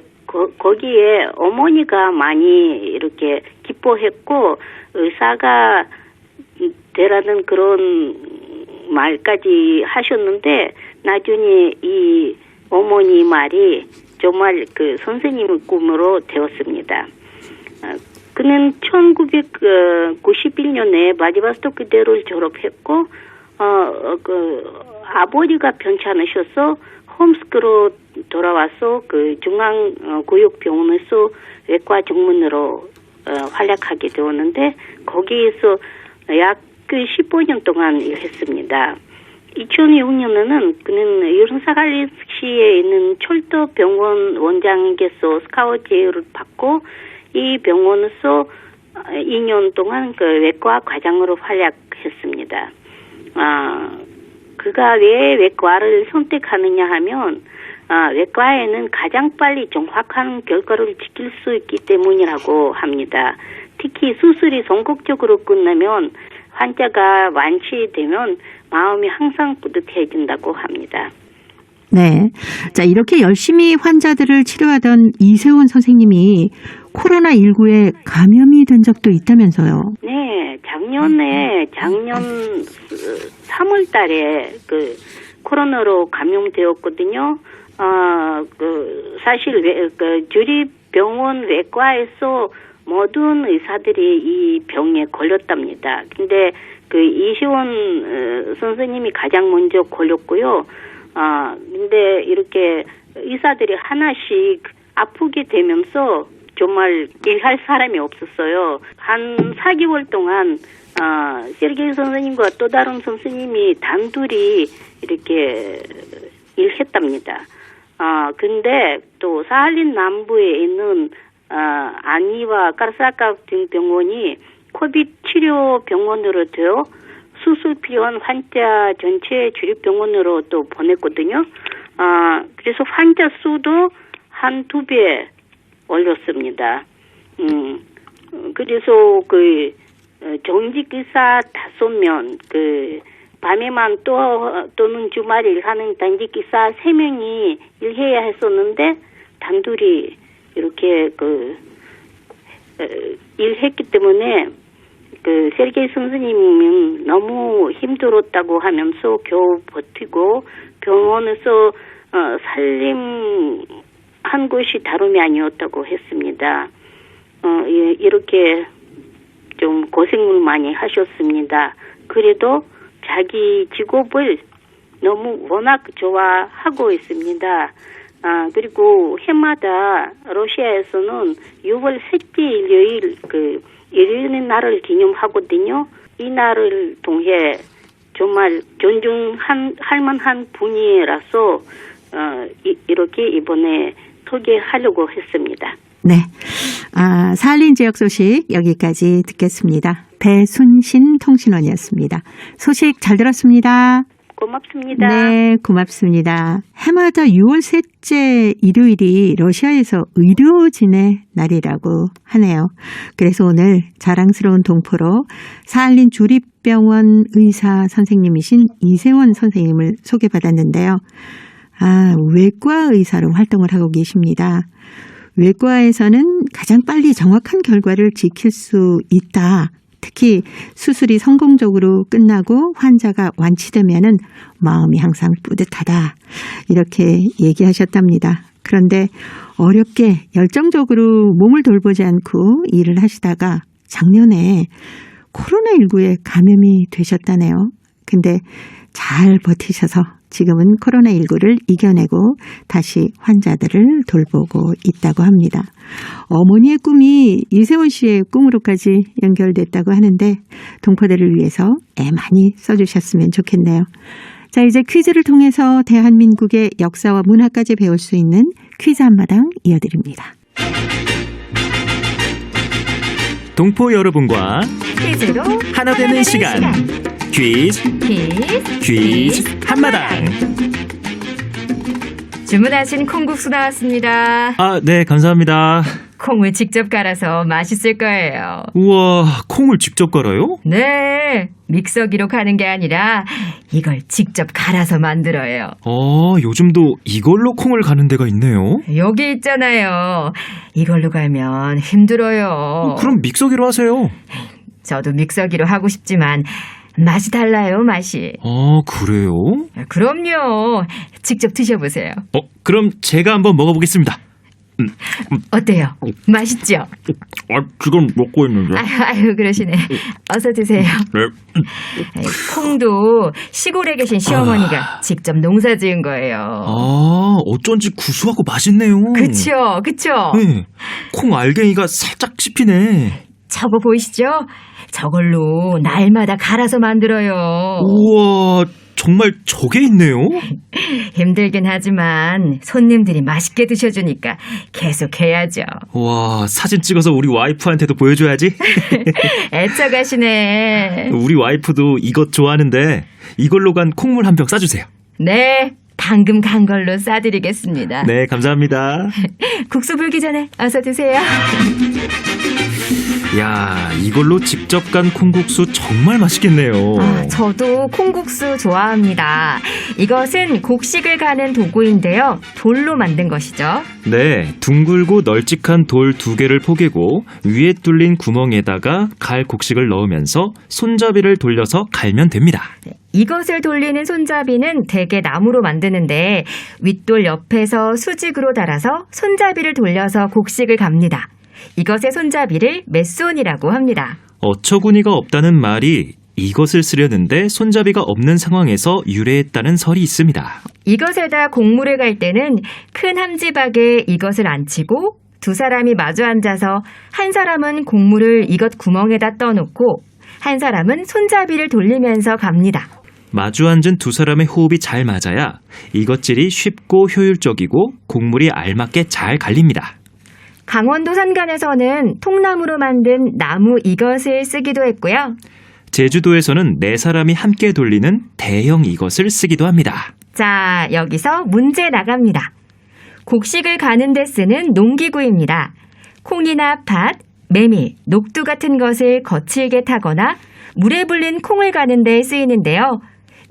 거기에 어머니가 많이 이렇게 기뻐했고 의사가 되라는 그런 말까지 하셨는데 나중에 이 어머니 말이 정말 그 선생님의 꿈으로 되었습니다. 그는 1991년에 바디바스토크대를 졸업했고 아버지가 괜찮으셔서 홈스크로 돌아와서 그 중앙구역병원에서 외과 전문으로 활약하게 되었는데 거기에서 약 15년 동안 일했습니다. 2006년에는 그는 유른사갈리시에 있는 철도병원 원장에게서 스카우트 제의를 받고 이 병원에서 2년 동안 그 외과 과장으로 활약했습니다. 그가 왜 외과를 선택하느냐 하면 외과에는 가장 빨리 정확한 결과를 지킬 수 있기 때문이라고 합니다. 특히 수술이 성공적으로 끝나면 환자가 완치되면 마음이 항상 뿌듯해진다고 합니다. 네. 자, 이렇게 열심히 환자들을 치료하던 이세원 선생님이 코로나19에 감염이 된 적도 있다면서요. 네, 작년 3월 달에 그 코로나로 감염되었거든요. 사실 주립병원 외과에서 모든 의사들이 이 병에 걸렸답니다. 근데 그 이시원 선생님이 가장 먼저 걸렸고요. 근데 이렇게 의사들이 하나씩 아프게 되면서 정말 일할 사람이 없었어요. 한 4개월 동안 세르게이 선생님과 또 다른 선생님이 단둘이 이렇게 일했답니다. 근데 또 사할린 남부에 있는 아니와 까르사카 등 병원이 코비드 치료 병원으로 되어 수술 필요한 환자 전체 주립병원으로 또 보냈거든요. 그래서 환자 수도 한 2배 올렸습니다. 그래서 정직 의사 5명, 밤에만 또는 주말에 일하는 단직 의사 3명이 일해야 했었는데 단둘이 이렇게 일했기 때문에 세르게이 선생님은 너무 힘들었다고 하면서 겨우 버티고 병원에서 살림한 것이 다름이 아니었다고 했습니다. 이렇게 좀 고생을 많이 하셨습니다. 그래도 자기 직업을 너무 워낙 좋아하고 있습니다. 그리고 해마다 러시아에서는 6월 셋째 일요일 일요일의 날을 기념하거든요. 이 날을 통해 정말 존중할 만한 분이라서 이렇게 이번에 소개하려고 했습니다. 네. 사할린 지역 소식 여기까지 듣겠습니다. 배순신 통신원이었습니다. 소식 잘 들었습니다. 고맙습니다. 네, 고맙습니다. 해마다 6월 셋째 일요일이 러시아에서 의료진의 날이라고 하네요. 그래서 오늘 자랑스러운 동포로 사할린 주립병원 의사 선생님이신 이세원 선생님을 소개받았는데요. 외과 의사로 활동을 하고 계십니다. 외과에서는 가장 빨리 정확한 결과를 지킬 수 있다. 특히 수술이 성공적으로 끝나고 환자가 완치되면은 마음이 항상 뿌듯하다. 이렇게 얘기하셨답니다. 그런데 어렵게 열정적으로 몸을 돌보지 않고 일을 하시다가 작년에 코로나19에 감염이 되셨다네요. 근데 잘 버티셔서 지금은 코로나19를 이겨내고 다시 환자들을 돌보고 있다고 합니다. 어머니의 꿈이 이세원 씨의 꿈으로까지 연결됐다고 하는데 동포들을 위해서 애 많이 써주셨으면 좋겠네요. 자, 이제 퀴즈를 통해서 대한민국의 역사와 문화까지 배울 수 있는 퀴즈 한마당 이어드립니다. 동포 여러분과 퀴즈로 하나 되는 시간. 퀴즈 한마당. 주문하신 콩국수 나왔습니다. 네, 감사합니다. 콩을 직접 갈아서 맛있을 거예요. 우와, 콩을 직접 갈아요? 네, 믹서기로 가는 게 아니라 이걸 직접 갈아서 만들어요. 요즘도 이걸로 콩을 가는 데가 있네요. 여기 있잖아요. 이걸로 갈면 힘들어요. 그럼 믹서기로 하세요. 저도 믹서기로 하고 싶지만 맛이 달라요, 맛이. 그래요? 그럼요. 직접 드셔보세요. 그럼 제가 한번 먹어보겠습니다. 어때요? 맛있죠? 지금 먹고 있는데. 아유, 그러시네. 어서 드세요. 네. 콩도 시골에 계신 시어머니가 직접 농사 지은 거예요. 어쩐지 구수하고 맛있네요. 그쵸? 네. 콩 알갱이가 살짝 씹히네. 저거 보이시죠? 저걸로 날마다 갈아서 만들어요. 우와, 정말 저게 있네요? 힘들긴 하지만 손님들이 맛있게 드셔주니까 계속 해야죠. 와, 사진 찍어서 우리 와이프한테도 보여줘야지. 애처가시네. 우리 와이프도 이것 좋아하는데 이걸로 간 콩물 한 병 싸주세요. 네, 방금 간 걸로 싸드리겠습니다. 네, 감사합니다. 국수 불기 전에 어서 드세요. 야, 이걸로 직접 간 콩국수 정말 맛있겠네요. 저도 콩국수 좋아합니다. 이것은 곡식을 가는 도구인데요. 돌로 만든 것이죠. 네, 둥글고 널찍한 돌 2개를 포개고 위에 뚫린 구멍에다가 갈 곡식을 넣으면서 손잡이를 돌려서 갈면 됩니다. 이것을 돌리는 손잡이는 대개 나무로 만드는데 윗돌 옆에서 수직으로 달아서 손잡이를 돌려서 곡식을 갑니다. 이것의 손잡이를 메손이라고 합니다. 어처구니가 없다는 말이 이것을 쓰려는데 손잡이가 없는 상황에서 유래했다는 설이 있습니다. 이것에다 곡물을 갈 때는 큰 함지박에 이것을 앉히고 두 사람이 마주 앉아서 한 사람은 곡물을 이것 구멍에다 떠놓고 한 사람은 손잡이를 돌리면서 갑니다. 마주 앉은 두 사람의 호흡이 잘 맞아야 이것질이 쉽고 효율적이고 곡물이 알맞게 잘 갈립니다. 강원도 산간에서는 통나무로 만든 나무 이것을 쓰기도 했고요. 제주도에서는 4사람이 함께 돌리는 대형 이것을 쓰기도 합니다. 자, 여기서 문제 나갑니다. 곡식을 가는 데 쓰는 농기구입니다. 콩이나 팥, 메밀, 녹두 같은 것을 거칠게 타거나 물에 불린 콩을 가는 데 쓰이는데요.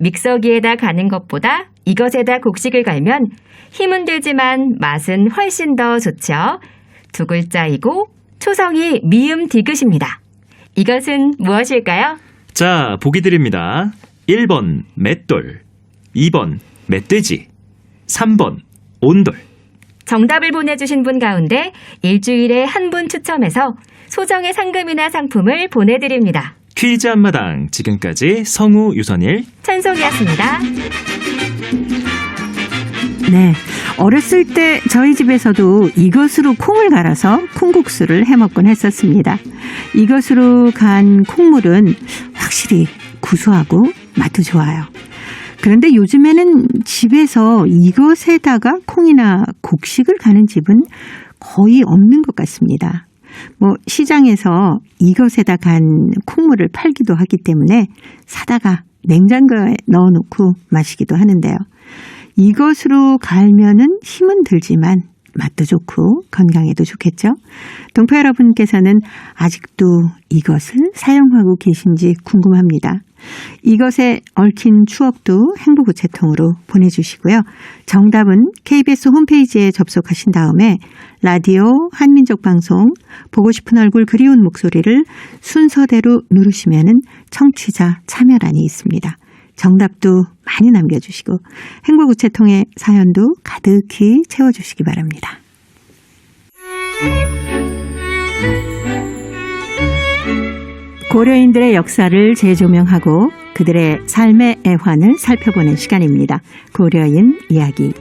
믹서기에다 가는 것보다 이것에다 곡식을 갈면 힘은 들지만 맛은 훨씬 더 좋죠. 두 글자이고 초성이 미음 디귿입니다. 이것은 무엇일까요? 자, 보기 드립니다. 1번 맷돌, 2번 멧돼지, 3번 온돌. 정답을 보내주신 분 가운데 일주일에 한 분 추첨해서 소정의 상금이나 상품을 보내드립니다. 퀴즈 한마당, 지금까지 성우 유선일, 찬송이었습니다. 네. 어렸을 때 저희 집에서도 이것으로 콩을 갈아서 콩국수를 해먹곤 했었습니다. 이것으로 간 콩물은 확실히 구수하고 맛도 좋아요. 그런데 요즘에는 집에서 이것에다가 콩이나 곡식을 가는 집은 거의 없는 것 같습니다. 시장에서 이것에다 간 콩물을 팔기도 하기 때문에 사다가 냉장고에 넣어놓고 마시기도 하는데요. 이것으로 갈면은 힘은 들지만 맛도 좋고 건강에도 좋겠죠. 동포 여러분께서는 아직도 이것을 사용하고 계신지 궁금합니다. 이것에 얽힌 추억도 행복우체통으로 보내주시고요. 정답은 KBS 홈페이지에 접속하신 다음에 라디오 한민족 방송 보고 싶은 얼굴 그리운 목소리를 순서대로 누르시면은 청취자 참여란이 있습니다. 정답도 많이 남겨주시고 행복우체통의 사연도 가득히 채워주시기 바랍니다. 고려인들의 역사를 재조명하고 그들의 삶의 애환을 살펴보는 시간입니다. 고려인 이야기.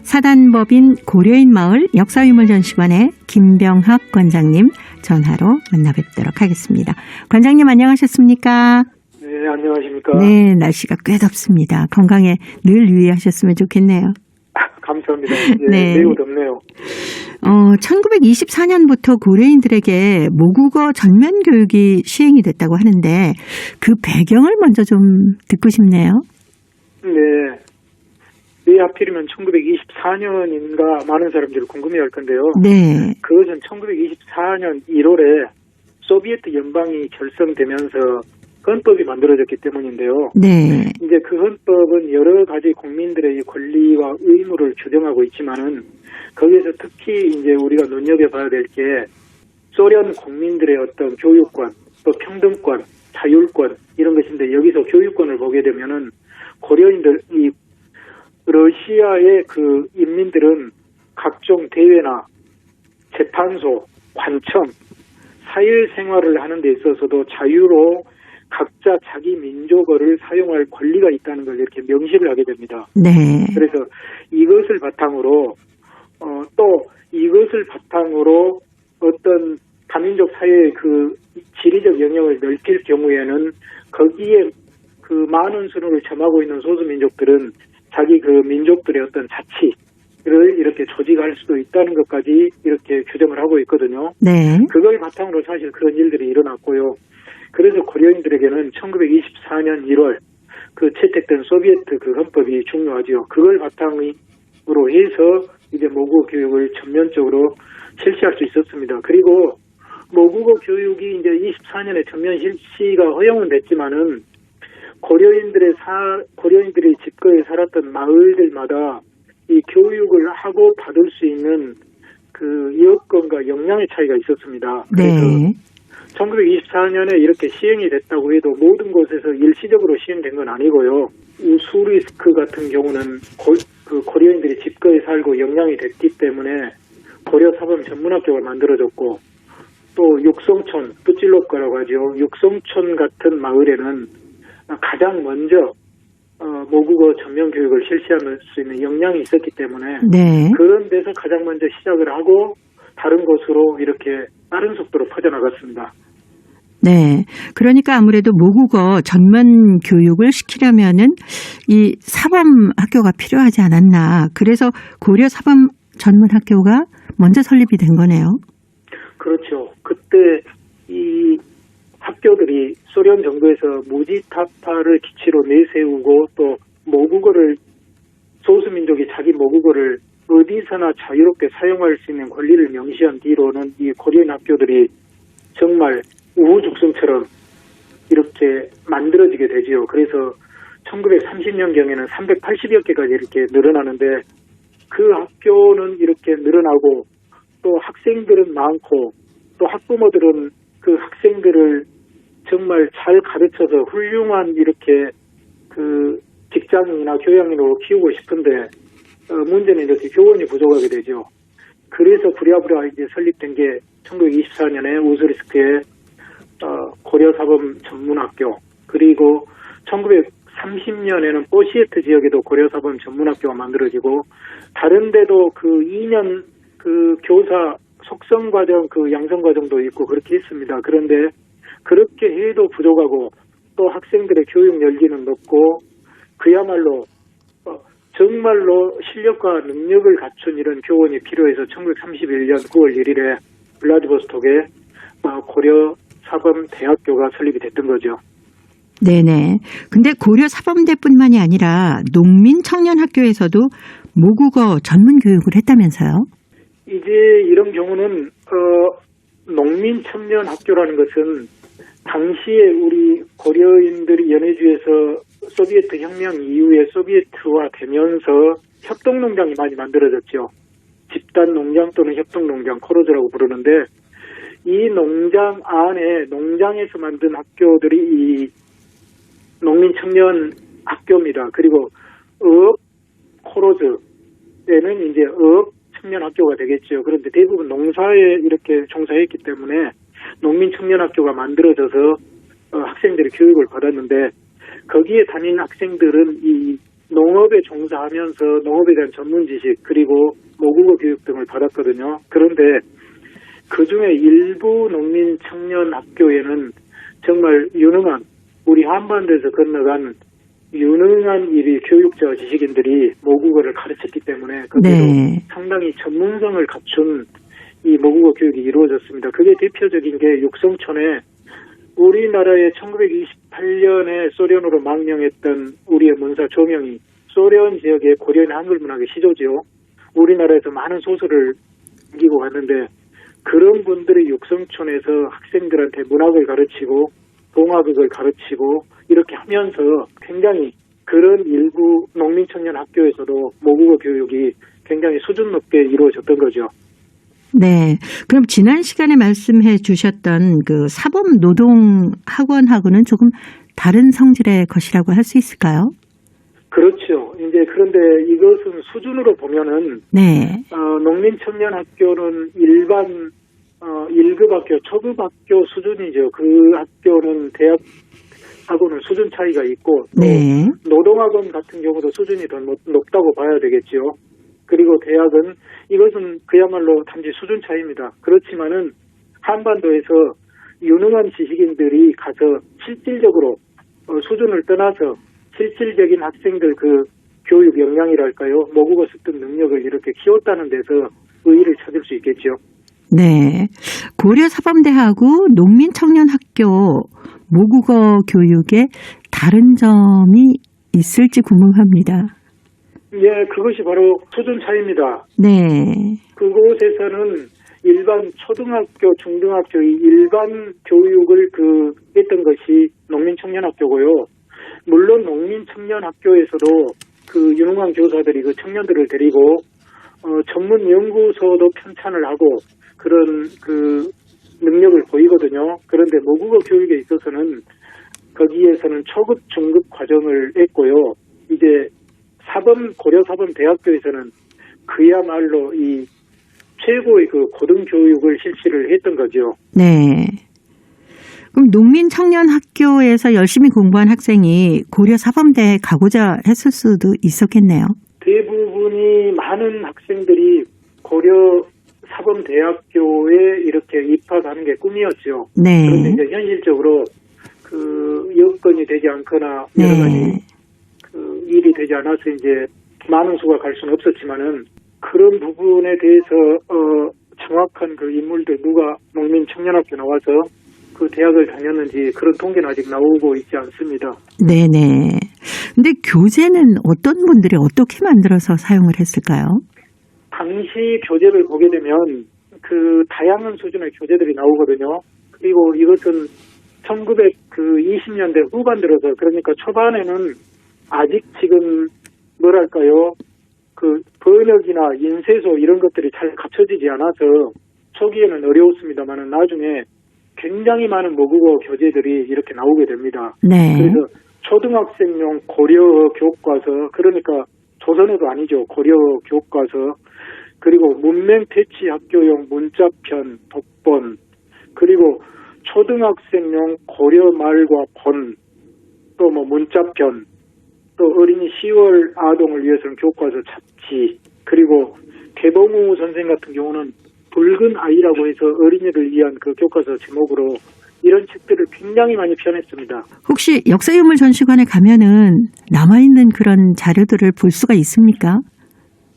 사단법인 고려인 마을 역사유물전시관의 김병학 관장님 전화로 만나 뵙도록 하겠습니다. 관장님 안녕하셨습니까? 네, 안녕하십니까. 네, 날씨가 꽤 덥습니다. 건강에 늘 유의하셨으면 좋겠네요. 감사합니다. 네. 매우 덥네요. 1924년부터 고려인들에게 모국어 전면 교육이 시행이 됐다고 하는데 그 배경을 먼저 좀 듣고 싶네요. 네. 왜 하필이면 1924년인가 많은 사람들이 궁금해할 건데요. 네. 그것은 1924년 1월에 소비에트 연방이 결성되면서 헌법이 만들어졌기 때문인데요. 네. 이제 그 헌법은 여러 가지 국민들의 권리와 의무를 규정하고 있지만은 거기에서 특히 이제 우리가 눈여겨봐야 될 게 소련 국민들의 어떤 교육권, 또 평등권, 자율권 이런 것인데 여기서 교육권을 보게 되면은 고려인들 이 러시아의 그 인민들은 각종 대회나 재판소, 관청, 사회생활을 하는 데 있어서도 자유로 각자 자기 민족어를 사용할 권리가 있다는 걸 이렇게 명시를 하게 됩니다. 네. 그래서 이것을 바탕으로 또 이것을 바탕으로 어떤 다민족 사회의 그 지리적 영역을 넓힐 경우에는 거기에 그 많은 수를 점하고 있는 소수민족들은 자기 그 민족들의 어떤 자치를 이렇게 조직할 수도 있다는 것까지 이렇게 규정을 하고 있거든요. 네. 그걸 바탕으로 사실 그런 일들이 일어났고요. 그래서 고려인들에게는 1924년 1월 그 채택된 소비에트 그 헌법이 중요하지요. 그걸 바탕으로 해서 이제 모국어 교육을 전면적으로 실시할 수 있었습니다. 그리고 모국어 교육이 이제 24년에 전면 실시가 허용은 됐지만은 고려인들이 집거에 살았던 마을들마다 이 교육을 하고 받을 수 있는 그 여건과 역량의 차이가 있었습니다. 그래서 네. 1924년에 이렇게 시행이 됐다고 해도 모든 곳에서 일시적으로 시행된 건 아니고요. 우수리스크 같은 경우는 고려인들이 집거에 살고 역량이 됐기 때문에 고려사범 전문학교가 만들어졌고 또 육성촌, 뿌찔로과라고 하죠. 육성촌 같은 마을에는 가장 먼저 모국어 전면 교육을 실시할 수 있는 역량이 있었기 때문에 네. 그런 데서 가장 먼저 시작을 하고 다른 곳으로 이렇게 빠른 속도로 퍼져나갔습니다. 네. 그러니까 아무래도 모국어 전문 교육을 시키려면은 이 사범 학교가 필요하지 않았나. 그래서 고려 사범 전문 학교가 먼저 설립이 된 거네요. 그렇죠. 그때 이 학교들이 소련 정부에서 무지타파를 기치로 내세우고 또 모국어를 소수민족이 자기 모국어를 어디서나 자유롭게 사용할 수 있는 권리를 명시한 뒤로는 이 고려인 학교들이 정말 우후죽순처럼 이렇게 만들어지게 되지요. 그래서 1930년경에는 380여 개까지 이렇게 늘어나는데 그 학교는 이렇게 늘어나고 또 학생들은 많고 또 학부모들은 그 학생들을 정말 잘 가르쳐서 훌륭한 이렇게 그 직장인이나 교양인으로 키우고 싶은데 문제는 이렇게 교원이 부족하게 되죠. 그래서 부랴부랴 이제 설립된 게 1924년에 우수리스크의 고려사범 전문학교, 그리고 1930년에는 포시에트 지역에도 고려사범 전문학교가 만들어지고 다른 데도 그 2년 그 교사 속성과정 그 양성과정도 있고 그렇게 있습니다. 그런데 그렇게 해도 부족하고 또 학생들의 교육 열기는 높고 그야말로 정말로 실력과 능력을 갖춘 이런 교원이 필요해서 1931년 9월 1일에 블라디보스톡에 고려 사범대학교가 설립이 됐던 거죠. 네네. 근데 고려 사범대뿐만이 아니라 농민 청년 학교에서도 모국어 전문 교육을 했다면서요? 이제 이런 경우는 농민 청년 학교라는 것은 당시에 우리 고려인들이 연해주에서 소비에트 혁명 이후에 소비에트화 되면서 협동농장이 많이 만들어졌죠. 집단 농장 또는 협동농장, 코로즈라고 부르는데 이 농장 안에 농장에서 만든 학교들이 이 농민 청년 학교입니다. 그리고 어업 코로즈에는 이제 어업 청년 학교가 되겠죠. 그런데 대부분 농사에 이렇게 종사했기 때문에 농민 청년 학교가 만들어져서 학생들이 교육을 받았는데 거기에 다닌 학생들은 이 농업에 종사하면서 농업에 대한 전문 지식 그리고 모국어 교육 등을 받았거든요. 그런데 그중에 일부 농민 청년 학교에는 정말 유능한 우리 한반도에서 건너간 유능한 이 교육자 지식인들이 모국어를 가르쳤기 때문에 거기도 네. 상당히 전문성을 갖춘 이 모국어 교육이 이루어졌습니다. 그게 대표적인 게 육성촌에 우리나라에 1928년에 소련으로 망명했던 우리의 문사 조명이 소련 지역의 고려인 한글 문학의 시조지요. 우리나라에서 많은 소설을 남기고 갔는데 그런 분들이 육성촌에서 학생들한테 문학을 가르치고 동화극을 가르치고 이렇게 하면서 굉장히 그런 일부 농민 청년 학교에서도 모국어 교육이 굉장히 수준 높게 이루어졌던 거죠. 네. 그럼 지난 시간에 말씀해 주셨던 그 사범 노동 학원하고는 조금 다른 성질의 것이라고 할 수 있을까요? 그렇죠. 이제 그런데 이것은 수준으로 보면은 네. 농민 청년 학교는 일반 1급 학교, 초급 학교 수준이죠. 그 학교는 대학하고는 수준 차이가 있고 또 네. 노동학원 같은 경우도 수준이 더 높다고 봐야 되겠죠. 그리고 대학은 이것은 그야말로 단지 수준 차이입니다. 그렇지만은 한반도에서 유능한 지식인들이 가서 실질적으로 수준을 떠나서 실질적인 학생들 그 교육 역량이랄까요? 모국어 습득 능력을 이렇게 키웠다는 데서 의의를 찾을 수 있겠죠. 네. 고려사범대하고 농민청년학교 모국어 교육에 다른 점이 있을지 궁금합니다. 예, 그것이 바로 수준 차이입니다. 네. 그곳에서는 일반 초등학교, 중등학교의 일반 교육을 했던 것이 농민청년학교고요. 물론 농민청년학교에서도 그 유능한 교사들이 그 청년들을 데리고 전문 연구소도 편찬을 하고 그런 그 능력을 보이거든요. 그런데 모국어 교육에 있어서는 거기에서는 초급, 중급 과정을 했고요. 이제 고려사범대학교에서는 그야말로 이 최고의 그 고등교육을 실시를 했던 거죠. 네. 그럼 농민청년학교에서 열심히 공부한 학생이 고려사범대에 가고자 했을 수도 있었겠네요. 대부분이 많은 학생들이 고려사범대학교에 이렇게 입학하는 게 꿈이었죠. 네. 그런데 이제 현실적으로 그 여건이 되지 않거나 여러 가지 그 일이 되지 않아서 이제 많은 수가 갈 수는 없었지만은 그런 부분에 대해서 정확한 그 인물들 누가 농민청년학교 나와서 그 대학을 다녔는지 그런 통계는 아직 나오고 있지 않습니다. 네네. 근데 교재는 어떤 분들이 어떻게 만들어서 사용을 했을까요? 당시 교재를 보게 되면 그 다양한 수준의 교재들이 나오거든요. 그리고 이것은 1920년대 후반 들어서 그러니까 초반에는 아직 지금 뭐랄까요? 그 번역이나 인쇄소 이런 것들이 잘 갖춰지지 않아서 초기에는 어려웠습니다만은 나중에 굉장히 많은 모국어 교재들이 이렇게 나오게 됩니다. 네. 그래서 초등학생용 고려 교과서, 그러니까 조선어도 아니죠. 고려 교과서, 그리고 문맹 퇴치 학교용 문자편, 독본, 그리고 초등학생용 고려 말과 본, 또 뭐 문자편, 또 어린이 10월 아동을 위해서는 교과서 잡지, 그리고 개봉우 선생 같은 경우는 붉은 아이라고 해서 어린이를 위한 그 교과서 제목으로 이런 책들을 굉장히 많이 펴냈습니다. 혹시 역사유물 전시관에 가면은 남아있는 그런 자료들을 볼 수가 있습니까?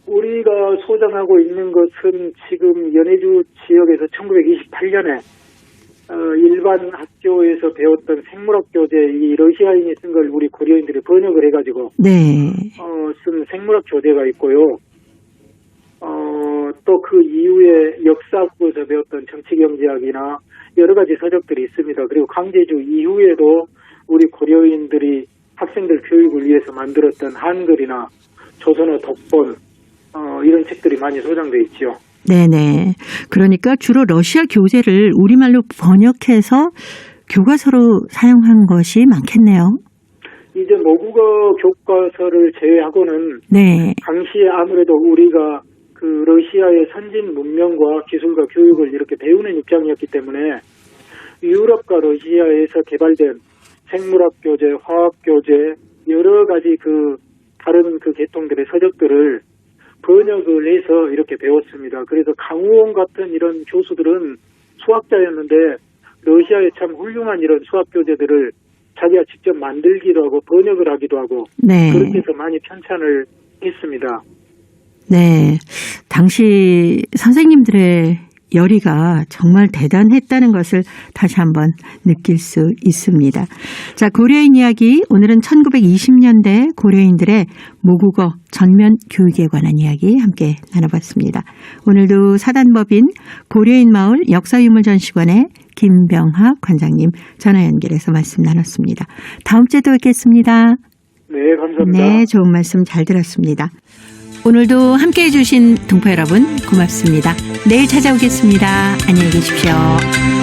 우리가 소장하고 있는 것은 지금 연해주 지역에서 1928년에 일반 학교에서 배웠던 생물학 교재, 이 러시아인이 쓴 걸 우리 고려인들이 번역을 해가지고 네. 쓴 생물학 교재가 있고요. 또 그 이후에 역사학부에서 배웠던 정치경제학이나 여러 가지 서적들이 있습니다. 그리고 강제주 이후에도 우리 고려인들이 학생들 교육을 위해서 만들었던 한글이나 조선어 독본 이런 책들이 많이 소장되어 있죠. 네네. 그러니까 주로 러시아 교재를 우리말로 번역해서 교과서로 사용한 것이 많겠네요. 이제 모국어 교과서를 제외하고는 네. 당시에 아무래도 우리가 그 러시아의 선진 문명과 기술과 교육을 이렇게 배우는 입장이었기 때문에 유럽과 러시아에서 개발된 생물학 교재, 화학 교재, 여러 가지 그 다른 그 계통들의 서적들을 번역을 해서 이렇게 배웠습니다. 그래서 강우원 같은 이런 교수들은 수학자였는데 러시아의 참 훌륭한 이런 수학 교재들을 자기가 직접 만들기도 하고 번역을 하기도 하고 네. 그렇게 해서 많이 편찬을 했습니다. 네. 당시 선생님들의 열의가 정말 대단했다는 것을 다시 한번 느낄 수 있습니다. 자, 고려인 이야기. 오늘은 1920년대 고려인들의 모국어 전면 교육에 관한 이야기 함께 나눠봤습니다. 오늘도 사단법인 고려인 마을 역사유물전시관의 김병학 관장님 전화 연결해서 말씀 나눴습니다. 다음 주에도 뵙겠습니다. 네, 감사합니다. 네, 좋은 말씀 잘 들었습니다. 오늘도 함께해 주신 동포 여러분 고맙습니다. 내일 찾아오겠습니다. 안녕히 계십시오.